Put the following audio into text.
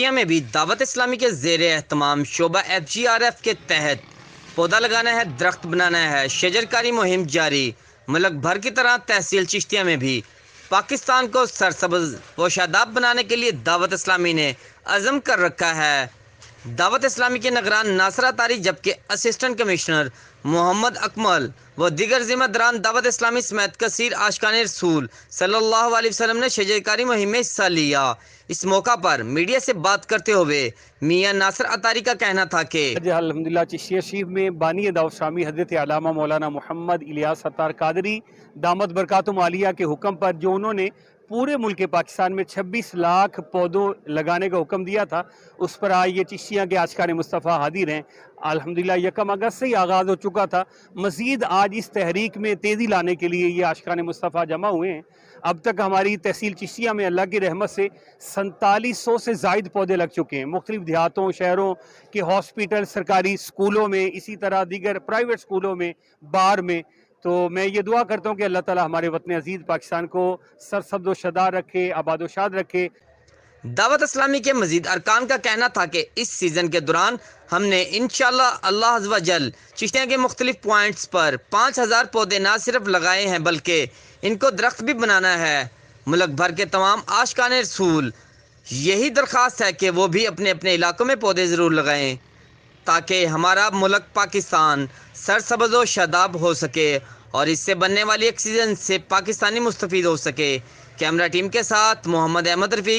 چشتیاں میں بھی دعوت اسلامی کے زیر اہتمام شعبہ FGRF کے تحت پودا لگانا ہے، درخت بنانا ہے، شجرکاری مہم جاری۔ ملک بھر کی طرح تحصیل چشتیاں میں بھی پاکستان کو سرسبز و شاداب بنانے کے لیے دعوت اسلامی نے عزم کر رکھا ہے۔ دعوت اسلامی کے نگران ناصر اطاری جبکہ اسسٹنٹ کمشنر محمد اکمل و دیگر ذمہ داران دعوت اسلامی سمیت کثیر عاشقان رسول صلی اللہ علیہ وسلم نے شجرکاری مہم میں حصہ لیا۔ اس موقع پر میڈیا سے بات کرتے ہوئے میاں ناصر اطاری کا کہنا تھا کہ الحمدللہ چشتیہ شریف میں بانی دعوت اسلامی حضرت علامہ مولانا محمد الیاس ستار قادری دامت برکاتہم عالیہ کے حکم پر جو انہوں نے پورے ملک پاکستان میں 26 لاکھ پودوں لگانے کا حکم دیا تھا، اس پر آج یہ چشتیاں کے عاشقان مصطفیٰ حاضر ہیں۔ الحمدللہ 1 اگست سے ہی آغاز ہو چکا تھا، مزید آج اس تحریک میں تیزی لانے کے لیے یہ عاشقان مصطفیٰ جمع ہوئے ہیں۔ اب تک ہماری تحصیل چشتیہ میں اللہ کی رحمت سے 4700 سے زائد پودے لگ چکے ہیں، مختلف دیہاتوں، شہروں کے ہاسپٹل، سرکاری سکولوں میں، اسی طرح دیگر پرائیویٹ سکولوں میں، بار میں۔ تو میں یہ دعا کرتا ہوں کہ اللہ تعالی ہمارے وطن عزیز پاکستان کو سرسبز و شاداب رکھے، آباد و شاد رکھے۔ دعوت اسلامی کے مزید ارکان کا کہنا تھا کہ اس سیزن کے دوران ہم نے انشاءاللہ اللہ عز و جل چشتیاں کے مختلف پوائنٹس پر 5000 پودے نہ صرف لگائے ہیں بلکہ ان کو درخت بھی بنانا ہے۔ ملک بھر کے تمام عاشقان رسول یہی درخواست ہے کہ وہ بھی اپنے اپنے علاقوں میں پودے ضرور لگائیں تاکہ ہمارا ملک پاکستان سرسبز و شاداب ہو سکے اور اس سے بننے والی آکسیجن سے پاکستانی مستفید ہو سکے۔ کیمرہ ٹیم کے ساتھ محمد احمد رفیق۔